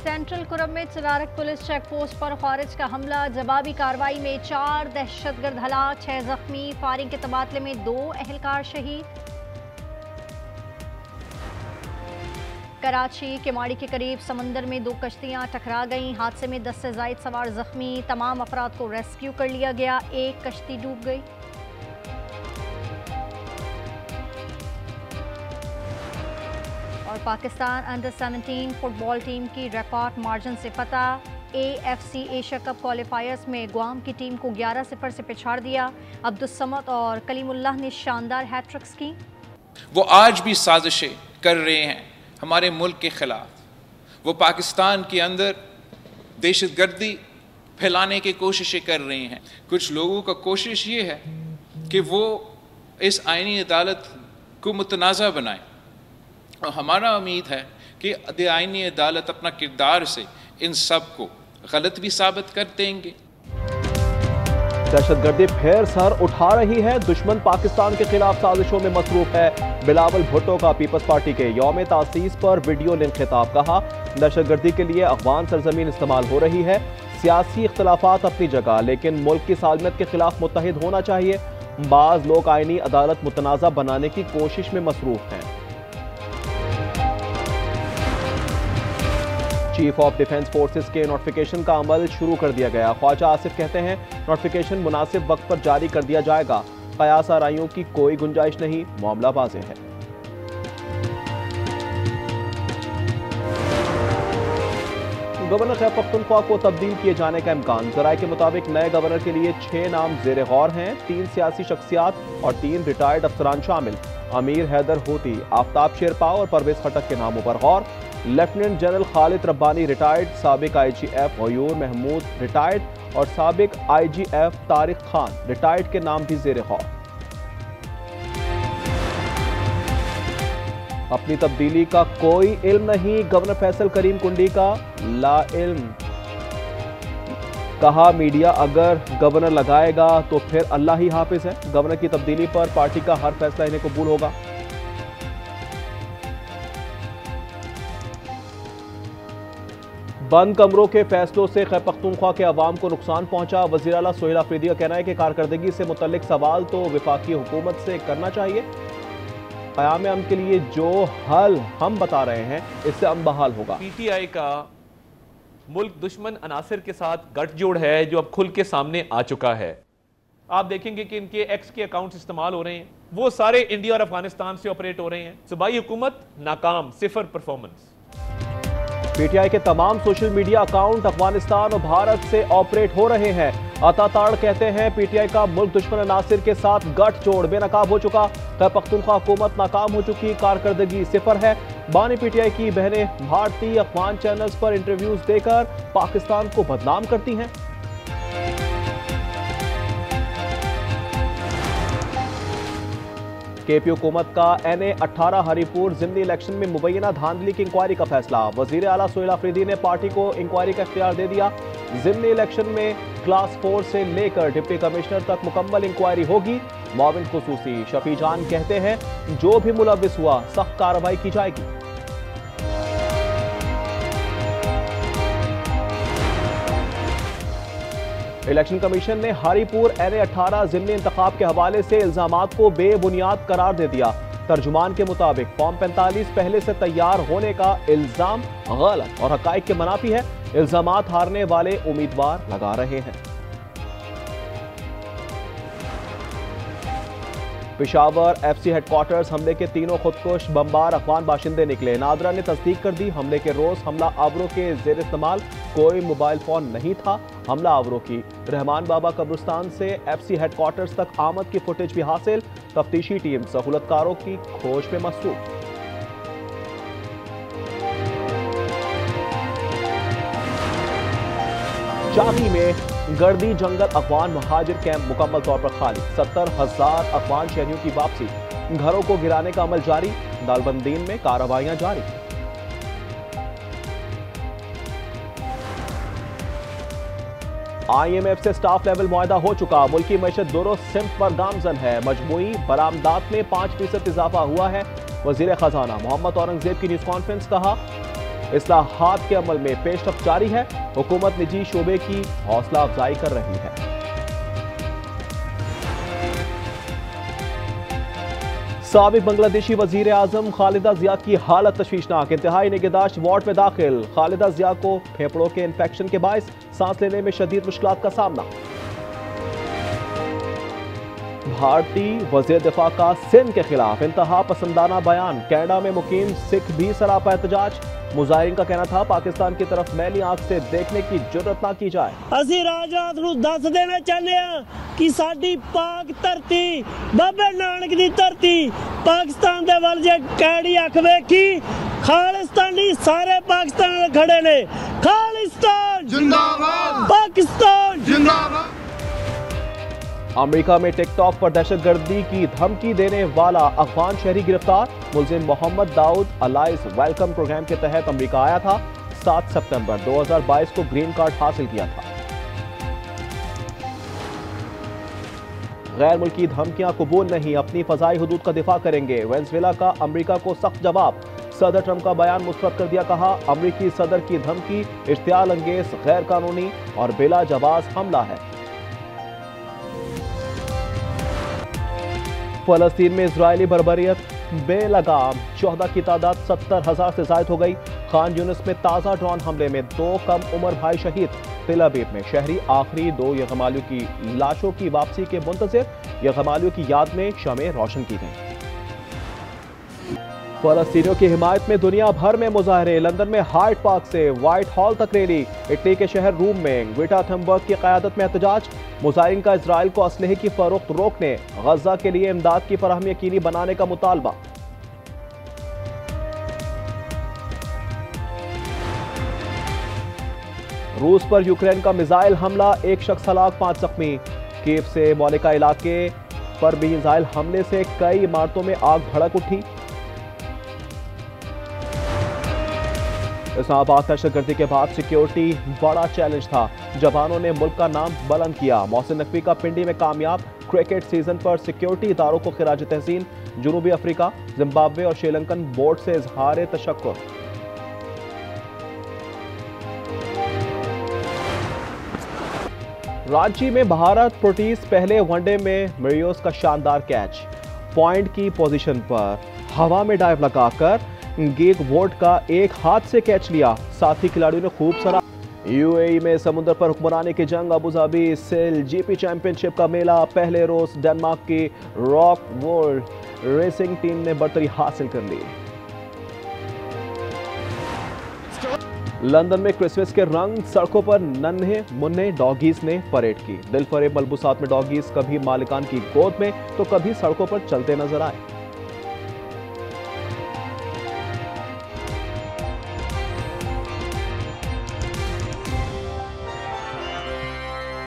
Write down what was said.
Central Kurram में चिरारक police check post पर खारिज का हमला, जवाबी कार्रवाई में 4 दहशतगर्द हलाक, 6 जख्मी। फायरिंग के तबादले में 2 एहलकार शहीद। कराची केमाड़ी के करीब समंदर में 2 कश्तियां टकरा गईं। हादसे में 10 से ज़ायद सवार जख्मी, तमाम अफराद को रेस्क्यू कर लिया गया। एक कश्ती डूब गई। और पाकिस्तान अंडर 17 फुटबॉल टीम की रिकॉर्ड मार्जिन से फतह। AFC एशिया कप क्वालिफायर्स में गुआम की टीम को 11-0 से पिछाड़ दिया। अब्दुस्समद और कलीमुल्लाह ने शानदार हैट्रिक्स की। वो आज भी साजिशें कर रहे हैं हमारे मुल्क के खिलाफ। वो पाकिस्तान के अंदर दहशतगर्दी फैलाने की कोशिशें कर रहे हैं। कुछ लोगों का कोशिश ये है कि वो इस आईनी अदालत को मुतनाज़ा बनाएं, और हमारा उम्मीद है कि आईनी अदालत अपना किरदार से इन सब को गलत भी साबित कर देंगे। दहशतगर्दी फिर सर उठा रही है, दुश्मन पाकिस्तान के खिलाफ साजिशों में मसरूफ है। बिलावल भुट्टो का पीपल्स पार्टी के यौम तासीस पर वीडियो लिंक खिताब, कहा दहशतगर्दी के लिए अफगान सरजमीन इस्तेमाल हो रही है। सियासी इख्तलाफात अपनी जगह, लेकिन मुल्क की सालमियत के खिलाफ मुत्तहिद होना चाहिए। बाज लोग आईनी अदालत मुतनाज़ा बनाने की कोशिश में मसरूफ हैं। चीफ ऑफ डिफेंस फोर्सेस के नोटिफिकेशन का अमल शुरू कर दिया गया। ख्वाजा आसिफ कहते हैं नोटिफिकेशन मुनासिब वक्त पर जारी कर दिया जाएगा। कयास आराइयों की कोई गुंजाइश नहीं, मामला वाज़ेह है। गवर्नर खैबर पख्तूनख्वा को तब्दील किए जाने का इम्कान। जराये के मुताबिक नए गवर्नर के लिए 6 नाम ज़ेर गौर हैं। 3 सियासी शख्सियात और 3 रिटायर्ड अफसरान शामिल। अमीर हैदर होती, आफ्ताब शेरपा और परवेज खटक के नामों पर गौर। Lieutenant general Khalid Rabbani retired, साबिक IGF गयूर महमूद रिटायर्ड और साबिक IGF तारिक खान रिटायर्ड के नाम भी ज़ेर गौर। अपनी तब्दीली का कोई इल्म नहीं, गवर्नर फैसल करीम कुंडी का ला इल्म। कहा मीडिया अगर गवर्नर लगाएगा तो फिर अल्लाह ही हाफिज है। गवर्नर की तब्दीली पर पार्टी का हर फैसला इन्हें कबूल होगा। बंद कमरों के फैसलों से खैबर पख्तूनख्वा के अवाम को नुकसान पहुंचा। वज़ीर आला सोहेल अफरीदी का कहना है कि कारकर्दगी से मुतल्लिक सवाल तो वफाकी हुकूमत से करना चाहिए। क़याम अमन के लिए जो हल हम बता रहे हैं इससे अमन बहाल होगा। PTI का मुल्क दुश्मन अनासिर के साथ गठजोड़ है जो अब खुल के सामने आ चुका है। आप देखेंगे कि इनके एक्स के अकाउंट्स इस्तेमाल हो रहे हैं, वो सारे इंडिया और अफगानिस्तान से ऑपरेट हो रहे हैं। सूबाई हुकूमत नाकाम, 0 परफॉर्मेंस। PTI के तमाम सोशल मीडिया अकाउंट अफगानिस्तान और भारत से ऑपरेट हो रहे हैं। अता ताड़ कहते हैं PTI का मुल्क दुश्मन अनासिर के साथ गठजोड़ बेनकाब हो चुका। खैबर पख्तूनख्वा हुकूमत नाकाम हो चुकी, कारकर्दगी 0 है। बानी PTI की बहनें भारतीय अफगान चैनल्स पर इंटरव्यूज देकर पाकिस्तान को बदनाम करती हैं। KP हुकूमत का NA-18 हरीपुर ज़िमनी इलेक्शन में मुबैना धांधली की इंक्वायरी का फैसला। वज़ीर आला सोहेल अफरीदी ने पार्टी को इंक्वायरी का इख्तियार दे दिया। ज़िमनी इलेक्शन में क्लास 4 से लेकर डिप्टी कमिश्नर तक मुकम्मल इंक्वायरी होगी। मुआविन खुसूसी शफी जान कहते हैं जो भी मुलव्विस हुआ सख्त कार्रवाई की जाएगी। इलेक्शन कमीशन ने हरीपुर NA-18 ज़िमनी इंतखाब के हवाले से इल्जामात को बेबुनियाद करार दे दिया। तर्जुमान के मुताबिक फॉर्म 45 पहले से तैयार होने का इल्जाम गलत और हकाइक के मुनाफी है। इल्जामात हारने वाले उम्मीदवार लगा रहे हैं। पेशावर FC हेडक्वार्टर्स हमले के 3 खुदकुश बमबार अफगान बाशिंदे निकले। नादरा ने तस्दीक कर दी हमले के रोज हमला आवरों के जेर इस्तेमाल, कोई मोबाइल फोन नहीं था। हमला आवरों की रहमान बाबा कब्रिस्तान से FC हेडक्वार्टर्स तक आमद की फुटेज भी हासिल। तफ्तीशी टीम सहूलतकारों की खोज में मसरूफ। चाकी में गर्दी जंगल अफगान महाजिर कैंप मुकम्मल तौर पर खाली। 70,000 अफगान शहरियों की वापसी। घरों को गिराने का अमल जारी। दालबंदीन में कार्रवाइयां जारी। IMF से स्टाफ लेवल मुआहदा हो चुका। मुल्की मईशत दुरुस्त सिम्त पर गामजन है। मजमूई बरामदात में 5% इजाफा हुआ है। वजीर खजाना मोहम्मद औरंगजेब की न्यूज कॉन्फ्रेंस, कहा इस्लाहात के अमल में पेशरफ्त जारी है। हुकूमत निजी शोबे की हौसला अफजाई कर रही है। साबिक बांग्लादेशी वजीर आजम खालिदा जिया की हालत तशवीशनाक, इंतहाई निगहदाश्त वार्ड में दाखिल। खालिदा जिया को फेफड़ों के इन्फेक्शन के बायस सांस लेने में शदीद मुश्किलात का सामना। भारतीय वज़ीर दिफा का सिंध के खिलाफ इंतहा पसंदाना बयान। कनाडा में मुकीम सिख भी सरापा एहतजाज। मुजाहिरीन का कहना था पाकिस्तान की तरफ मैली आंख से देखने की जुर्रत ना की जाए। ਅਸੀਂ ਰਾਜਾਤ ਨੂੰ ਦੱਸ ਦੇਣਾ ਚਾਹੁੰਦੇ ਆ ਕਿ ਸਾਡੀ ਪਾਕ ਧਰਤੀ ਬਾਬੇ ਨਾਨਕ ਦੀ ਧਰਤੀ ਪਾਕਿਸਤਾਨ ਦੇ ਵੱਲ ਜੇ ਕੈੜੀ ਅੱਖ ਵੇਖੀ ਖਾਲਿਸਤਾਨੀ ਸਾਰੇ ਪਾਕਿਸਤਾਨ ਨਾਲ ਖੜੇ ਨੇ। ਖਾਲਿਸਤਾਨ जिंदाबाद, पाकिस्तान जिंदाबाद। अमेरिका में टिकटॉक पर दहशतगर्दी की धमकी देने वाला अफगान शहरी गिरफ्तार। मुलजिम Mohammad Dawood alias welcome programme के तहत अमेरिका आया था। 7 सितंबर 2022 को ग्रीन कार्ड हासिल किया था। गैर मुल्की धमकियां कबूल नहीं, अपनी फजाई हुदूद का दिफा करेंगे। वेनेजुएला का अमेरिका को सख्त जवाब। सदर ट्रंप का बयान मुस्तरद कर दिया, कहा अमेरिकी सदर की धमकी इश्तियाल अंगेज, गैर कानूनी और बिला जवाज हमला है। फलस्तीन में इजरायली बर्बरियत बेलगाम, 14 की तादाद 70,000 से जायद हो गई। खान यूनिस में ताज़ा ड्रोन हमले में 2 कम उम्र भाई शहीद। तेल अवीव में शहरी आखिरी 2 यगमालियों की लाशों की वापसी के मुंतज़िर। यगमालियों की याद में शमें रोशन की गई। फलस्तीनियों की हिमायत में दुनिया भर में मुजाहरे। लंदन में हाइड पार्क से व्हाइट हॉल तक रैली। इटली के शहर रूम में ग्रेटा थनबर्ग की क़यादत में एहतजाज। मुजाहिरीन का इजराइल को असलहे की फरोख्त रोकने, गजा के लिए इमदाद की फराहमी यकीनी बनाने का मुतालबा। रूस पर यूक्रेन का मिसाइल हमला, 1 शख्स हलाक, 5 जख्मी। कीव से मौलिका इलाके पर भी मिसाइल हमले से कई इमारतों में आग भड़क उठी। इस्लामाबाद दहशतगर्दी के बाद सिक्योरिटी बड़ा चैलेंज था। जवानों ने मुल्क का नाम बुलंद किया। मोहसिन नकवी का पिंडी में कामयाब। क्रिकेट सीजन पर सिक्योरिटी इदारों को खिराज तहसीन। जनूबी अफ्रीका, जिम्बाब्वे और श्रीलंकन बोर्ड से इजहार तशक्कुर। रांची में भारत प्रोटीज पहले वनडे में मरियोस का शानदार कैच। पॉइंट की पोजीशन पर हवा में डाइव लगाकर गेग वोट का एक हाथ से कैच लिया। साथी खिलाड़ियों ने खूब सरा। यूएई में समुद्र पर हुक्मरानी की जंग। Abu Dhabi sail GP championship का मेला। पहले रोज डेनमार्क की रॉक वर्ल्ड रेसिंग टीम ने बर्तरी हासिल कर ली। लंदन में क्रिसमस के रंग, सड़कों पर नन्हे मुन्ने डॉगीज ने परेड की। दिल फरेब मलबूसात में डॉगीज कभी मालिकान की गोद में तो कभी सड़कों पर चलते नजर आए।